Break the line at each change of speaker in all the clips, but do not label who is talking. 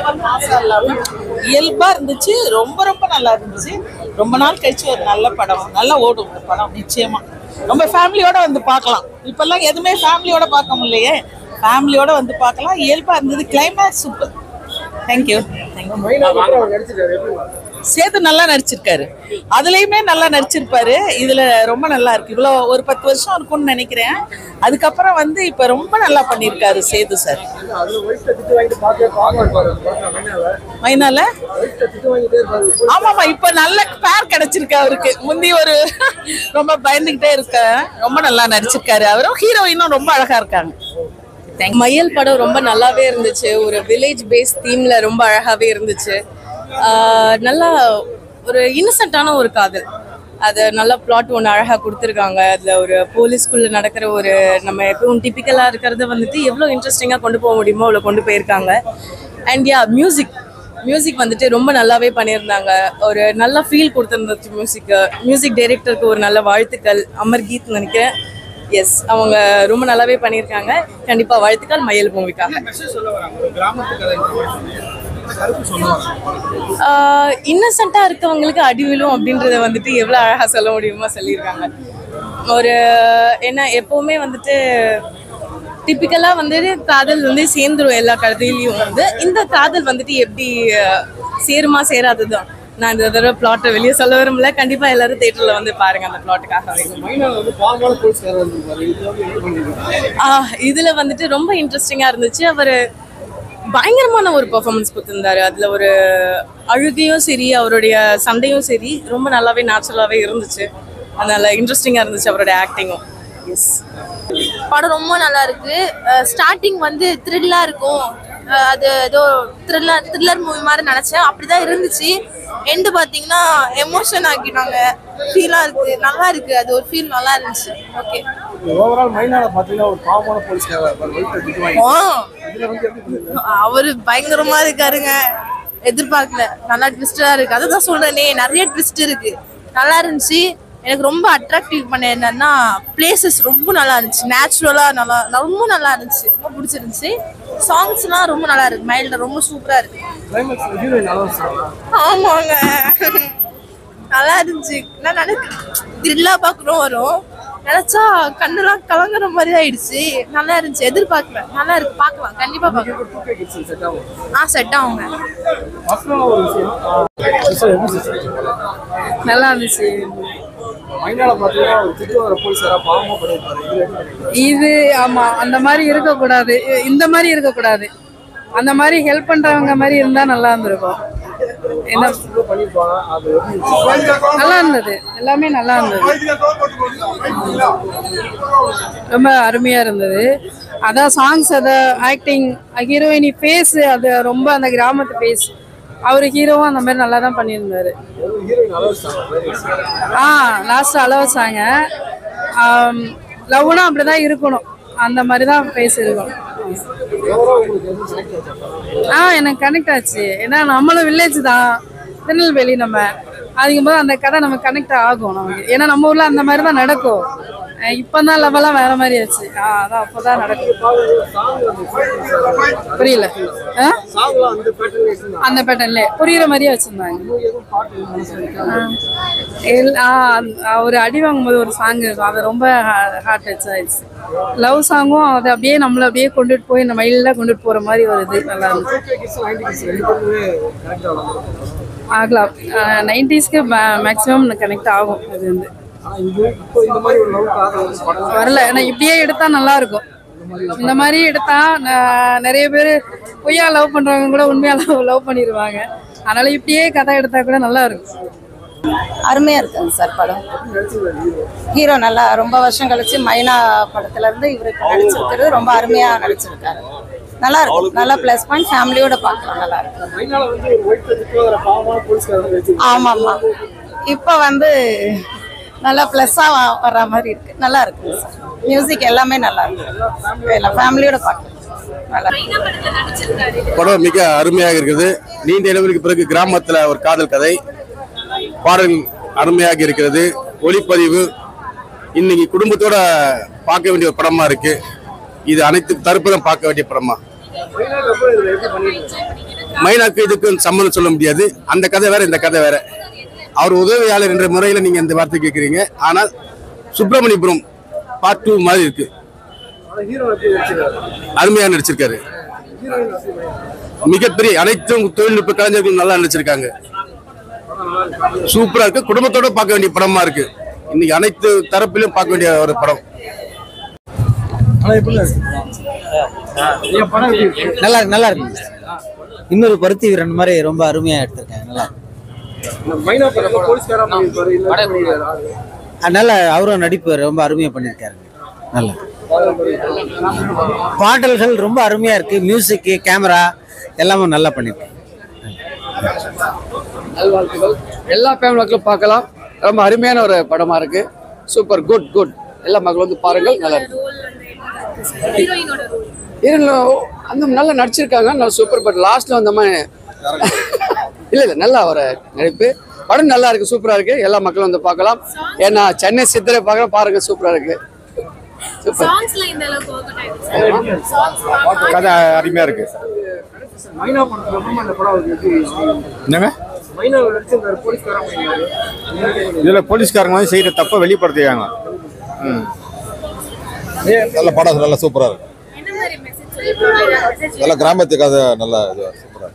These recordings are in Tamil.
ஓவர் மாசம் இல்லாம இயல்பா இருந்துச்சு. ரொம்ப ரொம்ப நல்லா இருந்துச்சு. ரொம்ப நாள் கழிச்சு ஒரு நல்ல படம், நல்லா ஓடும் இந்த படம் நிச்சயமா. ரொம்ப ஃபேமிலியோட வந்து பார்க்கலாம். இப்பெல்லாம் எதுவுமே ஃபேமிலியோட பார்க்க முடியலையே, ஃபேமிலியோட வந்து பார்க்கலாம். இயல்பா இருந்தது. Climax super. தேங்க்யூ. சேது நல்லா நடிச்சிருக்காரு. அதுலயுமே நல்லா நடிச்சிருப்பாரு. இதுல ரொம்ப நல்லா இருக்கு. இவ்வளோ ஒரு 10 வருஷம் இருக்கும்னு நினைக்கிறேன். அதுக்கப்புறம் வந்து இப்ப ரொம்ப நல்லா பண்ணியிருக்காரு சேது சார். மைனால ஆமாமா, இப்ப நல்ல பேர் கிடைச்சிருக்கு அவருக்கு. முந்தி ஒரு ரொம்ப பயந்துகிட்டே இருக்க, ரொம்ப நல்லா நடிச்சிருக்காரு. அவரும் ஹீரோயினும் ரொம்ப அழகா இருக்காங்க.
மயில் படம் ரொம்ப நல்லாவே இருந்துச்சு. ஒரு வில்லேஜ் பேஸ் தீம்ல ரொம்ப அழகாவே இருந்துச்சு. நல்லா ஒரு இன்னசென்ட்டான ஒரு காதல், அது நல்ல பிளாட் ஒன்று அழகாக கொடுத்துருக்காங்க. அதில் ஒரு போலீஸ்குள்ளே நடக்கிற ஒரு நம்ம எப்பவும் டிப்பிக்கலாக இருக்கிறத வந்துட்டு எவ்வளோ இன்ட்ரெஸ்டிங்காக கொண்டு போக முடியுமோ அவ்வளோ கொண்டு போயிருக்காங்க. அண்ட் மியூசிக் வந்துட்டு ரொம்ப நல்லாவே பண்ணியிருந்தாங்க. ஒரு நல்ல ஃபீல் கொடுத்துருந்துச்சு மியூசிக் டைரக்டருக்கு ஒரு நல்ல வாழ்த்துக்கள். அமர்கீத் நினைக்கிறேன். எஸ், அவங்க ரொம்ப நல்லாவே பண்ணியிருக்காங்க. கண்டிப்பாக வாழ்த்துக்கள் மயில் மூவிக்காக. இன்னசென்ட்டா இருக்கவங்களுக்கு அடிவிலும் அப்படின்றத வந்துட்டு எவ்வளோ அழகாக சொல்ல முடியுமோ சொல்லியிருக்காங்க. ஒரு என்ன எப்போவுமே வந்துட்டு டிப்பிக்கலாக வந்துட்டு காதல் வந்து சேர்ந்துடும் எல்லா கதையிலையும். வந்து இந்த காதல் வந்துட்டு எப்படி சேருமா சேராதுதான். நான் இந்த தடவை பிளாட்டை வெளியே சொல்ல விரும்பல. கண்டிப்பாக எல்லாரும் தேட்டரில் வந்து பாருங்க அந்த பிளாட்டுக்காக. இதில் வந்துட்டு ரொம்ப இன்ட்ரெஸ்டிங்காக இருந்துச்சு. அவர் பயங்கரமான ஒரு பெர்ஃபார்மன்ஸ் கொடுத்துருந்தாரு. அதில் ஒரு அழுகையும் சரி, அவருடைய சண்டையும் சரி, ரொம்ப நல்லாவே நேச்சுரலாகவே இருந்துச்சு. அதனால இன்ட்ரெஸ்டிங்காக இருந்துச்சு அவருடைய ஆக்டிங்கும். எஸ்,
படம் ரொம்ப நல்லா இருக்கு. ஸ்டார்டிங் வந்து த்ரில்லா இருக்கும். அது ஏதோ த்ரில்லர் மூவி மாதிரி நினைச்சேன். அப்படிதான் இருந்துச்சு. எண்டு பாத்தீங்கன்னா எமோஷன் ஆக்கிட்டாங்க. ஃபீலா இருக்கு, நல்லா இருக்கு. அது ஒரு ஃபீல் நல்லா இருந்துச்சு. ஓகே,
ஓவரால் மைனால பாத்தீங்கன்னா ஒரு பாவமான போலீஸ்காரர்
அவரு பயங்கரமா இருக்காருங்க. எதிர்பார்க்கல. நல்லா ட்விஸ்டா இருக்கு. அதுதான் சொல்றேனே, நிறைய ட்விஸ்ட் இருக்கு. நல்லா இருந்துச்சு. எனக்கு ரொம்ப அட்ராக்டிவ் பண்ண என்னன்னா பிளேசஸ் ரொம்ப நல்லா இருந்துச்சு. நேச்சுரலா ரொம்ப நல்லா இருந்துச்சு. ரொம்ப பிடிச்சிருந்துச்சு. சாங்ஸ்லாம் ரொம்ப நல்லா இருக்கு. மைல்ட ரொம்ப சூப்பரா இருக்கு. ஆமாங்க, நல்லா இருந்துச்சு. நான் த்ரில்லா பார்க்கணும் வரும் நினைச்சா கண்ணெல்லாம் கலங்குற மாதிரி ஆயிடுச்சு. நல்லா இருந்துச்சு. எதிர்பார்க்கல. நல்லா இருக்கு. பார்க்கலாம், கண்டிப்பா பார்க்கலாம். செட் ஆகுங்க.
நல்லா இருந்துச்சு.
இது ஆமா, அந்த மாதிரி இருக்கக்கூடாது. இந்த மாதிரி இருக்கக்கூடாது. அந்த மாதிரி ஹெல்ப் பண்றவங்க மாதிரி இருந்தா நல்லா இருந்திருக்கும். நல்லா இருந்தது. எல்லாமே நல்லா இருந்தது. ரொம்ப அருமையா இருந்தது. அதான் சாங்ஸ், அத ஆக்டிங், ஹீரோயினி ஃபேஸ், அது ரொம்ப அந்த கிராமத்து ஃபேஸ். அவரு ஹீரோவும் அந்த மாதிரி நல்லா தான் பண்ணியிருந்தாரு. லாஸ்ட் அளவு வச்சாங்க. லவ்னா அப்படிதான் இருக்கணும். அந்த மாதிரி தான் ஃபேஸ் இருக்கணும். எனக்கு கனெக்ட் ஆச்சு. ஏன்னா நம்மளும் வில்லேஜ் தான், திருநெல்வேலி. நம்ம அதுக்கும்போது அந்த கதை நமக்கு கனெக்ட் ஆகும் நமக்கு. ஏன்னா நம்ம ஊர்ல அந்த மாதிரி தான் நடக்கும். இப்பதான் லெவலாம் வேற மாதிரி ஆச்சு. அதான் அப்பதான் நடக்கும். புரியல. அந்த பேட்டர்ன்ல புரியுற மாதிரியே வச்சிருந்தாங்க. ஒரு அடி வாங்கும்போது ஒரு சாங் இருக்கும். அது ரொம்ப ஹார்ட் டச் ஆயிடுச்சு. லவ் சாங்கும் அதை அப்படியே நம்மள அப்படியே கொண்டுட்டு போய் இந்த மயில கொண்டுட்டு போற மாதிரி ஒரு இது நல்லா இருந்துச்சு. ஆகலாம். 90ஸ்க்கு மேக்ஸிமம் கனெக்ட் ஆகும். அது வந்து வரல. ஏன்னா இப்படியே எடுத்தா நல்லா இருக்கும். இந்த மாதிரி எடுத்தா நிறைய பேர் பொய்யா லவ் பண்றவங்க கூட உண்மையா லவ் பண்ணிடுவாங்க. அதனால இப்படியே கதை எடுத்தா கூட நல்லா இருக்கும்.
அருமையா இருக்குங்க சார் படம். ஹீரோ நல்லா ரொம்ப வருஷம் கழிச்சு மைனா படத்துல இருந்து இவருக்கு நடிச்சிருக்கிறது ரொம்ப அருமையா நடிச்சிருக்காரு. நல்லா இருக்கும். நல்லா பிளஸ் பாயிண்ட். ஃபேமிலியோட பார்க்கலாம். நல்லா இருக்கும். ஆமா ஆமா, இப்ப வந்து நல்லா பிளஸ்ஸா வர்ற மாதிரி இருக்கு. நல்லா இருக்கு சார். மியூசிக் எல்லாமே நல்லா இருக்கு. எல்லாம் ஃபேமிலியோட பார்க்கலாம்.
படம் மிக அருமையாக இருக்குது. நீண்ட இடைவெளிக்கு பிறகு கிராமத்துல ஒரு காதல் கதை. பாடல் அருமையாக இருக்கிறது. ஒளிப்பதிவு இன்னைக்கு குடும்பத்தோட பார்க்க வேண்டிய ஒரு படமா இருக்கு. இது அனைத்து தரப்பிலும் பார்க்க வேண்டிய படமா. மைனாக்கு இதுக்கும் சம்மந்தம் சொல்ல முடியாது. அந்த கதை வேற, இந்த கதை வேற. அவர் உதவியாளர் என்ற முறையில் நீங்க இந்த வார்த்தை கேட்குறீங்க. ஆனால் சுப்பிரமணியபுரம் பார்ட் 2 மாதிரி இருக்கு. அருமையா நடிச்சிருக்காரு. மிகப்பெரிய அனைத்து தொழில்நுட்ப கலைஞர்களும் நல்லா நடிச்சிருக்காங்க. சூப்பரா இருக்கு. குடும்பத்தோட பார்க்க வேண்டிய படமா இருக்கு. இன்னைக்கு அனைத்து தரப்பிலும் பார்க்க வேண்டிய ஒரு படம்.
நல்லா இருக்கு. இன்னொரு பருத்தி வீரன் மாதிரி ரொம்ப அருமையா எடுத்திருக்காங்க. நல்லா அவரும் நடிப்பு ரொம்ப அருமையா பண்ணியிருக்காரு. நல்லா பாடல்கள் ரொம்ப அருமையா இருக்கு. மியூசிக், கேமரா எல்லாமே நல்லா பண்ணிருக்கேன்.
எல்லா ஃபேமிலி மக்களும் பார்க்கலாம். ரொம்ப அருமையான ஒரு படமா இருக்கு. Super, good. எல்லா மக்களும் வந்து பாருங்கள். நல்லா இருக்கு. அந்த நல்லா நடிச்சிருக்காங்க. நல்லா சூப்பர். பட் லாஸ்ட்ல வந்த மாதிரி இல்ல நல்லா ஒரு நடிப்பு. படம் நல்லா இருக்கு, சூப்பரா இருக்கு. எல்லா மக்களும் வந்து பார்க்கலாம். ஏன்னா சென்னை சித்திரை பார்க்கலாம், பாருங்க, சூப்பரா இருக்கு.
கதை அருமையா இருக்கு. என்னங்க இதுல போலீஸ்காரங்க வந்து செய்யற தப்ப வெளிப்படுத்திக்காங்க.
நல்ல படம், நல்ல சூப்பரா இருக்கு. நல்ல கிராமத்து கதை, நல்லா சூப்பரா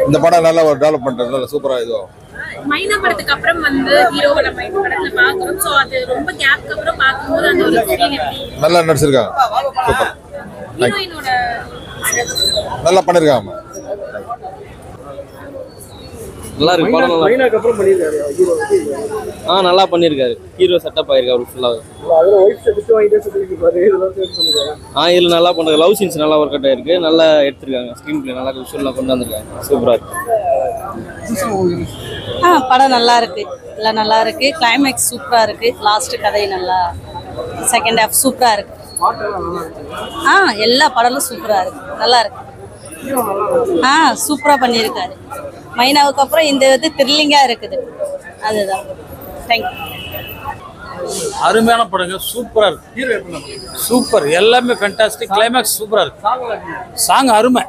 இந்த படம் நல்ல ஒரு டெவலப்மெண்ட், நல்ல சூப்பரா இதுவும்.
மைனா படத்துக்கு அப்புறம் வந்து ஹீரோவை நம்ம இந்த படத்துல பாக்குறோம். சோ அது ரொம்ப கேப்க்கு அப்புறம் பாக்கும்போது அந்த ஒரு ஃபீல் எப்படி?
நல்லா நடிச்சிருக்காங்க. சூப்பர்.
ஹீரோயினோட
நல்லா பண்ணிருக்காங்க.
நல்லா இருக்கு படம். நல்லா மைனாக்கு அப்புறம் பண்ணிருக்காரு ஹீரோ. நல்லா பண்ணிருக்காரு. ஹீரோ செட்டப் ஆயிருக்காரு ஃபுல்லா.
அதுல வைஃப் செட் வாங்கிட்டே சொல்லிருக்காரு. இதெல்லாம் சேஞ்ச் பண்ணிருக்காங்க.
இதுல நல்லா பண்றாங்க. லவ் சீன்ஸ் நல்லா ஒர்க் அவுட் ஆயிருக்கு. நல்லா எடுத்துருக்காங்க. ஸ்கிரீன் பிளே நல்லா விஷுவலா கொண்டு வந்திருக்காங்க. சூப்பரா இருக்கு.
படம் நல்லா இருக்கு. எல்லாம் நல்லா இருக்கு. கிளைமேக்ஸ் சூப்பரா இருக்கு. லாஸ்ட் கதை நல்லா, செகண்ட் ஹாஃப் சூப்பரா இருக்கு. எல்லா படமும் சூப்பரா இருக்கு. நல்லா இருக்கு. சூப்பரா பண்ணியிருக்காரு. மைனாவுக்கு அப்புறம் இந்த இது த்ரில்லிங்கா இருக்குது. அதுதான். தேங்க்யூ.
அருமையான படங்க. சூப்பரா இருக்கு. சூப்பர். எல்லாமே ஃபேண்டாஸ்டிக். கிளைமேக்ஸ் சூப்பரா இருக்கு. சாங் அருமை.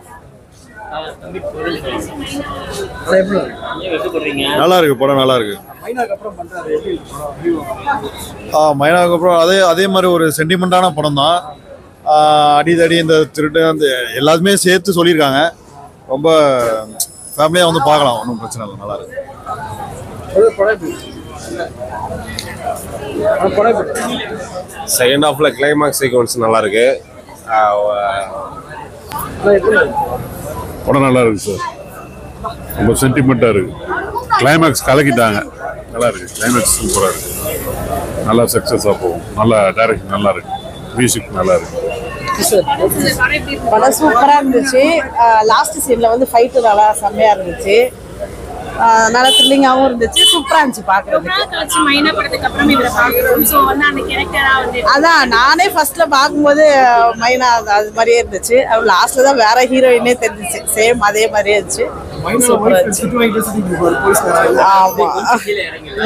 நல்லா இருக்கு படம். நல்லா இருக்கு. மைனாக்கு அப்புறம் அதே மாதிரி ஒரு சென்டிமெண்டான படம் தான். அடிதடி, இந்த திருட்டு, அந்த எல்லாத்துமே சேர்த்து சொல்லியிருக்காங்க. ரொம்ப ஃபேமிலியாக வந்து பார்க்கலாம். ஒன்றும் பிரச்சனை இல்லை. நல்லா இருக்கு.
செகண்ட் ஹாஃப்ல கிளைமாக்ஸ் சீக்வன்ஸ் நல்லா இருக்கு.
படம் நல்லா இருக்கு சார். ரொம்ப சென்டிமெண்ட்டாக இருக்கு. கிளைமேக்ஸ் கலக்கிட்டாங்க. நல்லா இருக்கு. கிளைமேக்ஸ் சூப்பராக இருக்கு. நல்லா சக்ஸஸாக போகும். நல்லா டைரக்ஷன் நல்லா இருக்கு. மியூசிக் நல்லா இருக்கு.
படம் சூப்பரா இருந்துச்சு. லாஸ்ட் சீன்ல வந்து ஃபைட் நல்லா செம்மையா இருந்துச்சு. நல்ல த்ரில்லிங்காவும் இருந்துச்சு. சூப்பரா இருந்துச்சு பாக்குறதுக்கு.
மைனா படத்துக்கு அப்புறம் இவரை பாக்குறோம். சோ வந்து அந்த கேரக்டரா வந்து
அதான் நானே ஃபர்ஸ்ட்ல பாக்கும்போது மைனா அது மாதிரியே இருந்துச்சு. அவர் லாஸ்ட்ல தான் வேற ஹீரோயினே தெரிஞ்சிச்சு. சேம் அதே மாதிரியே இருந்துச்சு. ஆமா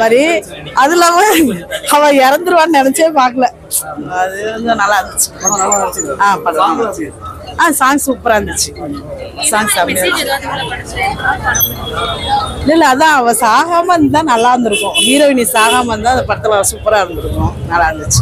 மாதிரி அது இல்லாம அவன் இறந்துருவான்னு நினைச்சே பாக்கல. அது வந்து நல்லா இருந்துச்சு. சாங் சூப்பரா இருந்துச்சு. சாங் இல்ல அதான் அவ சாகாம இருந்தா நல்லா இருந்திருக்கும். ஹீரோயினி சாகாம இருந்தா அந்த படத்துல சூப்பரா இருந்திருக்கும். நல்லா இருந்துச்சு.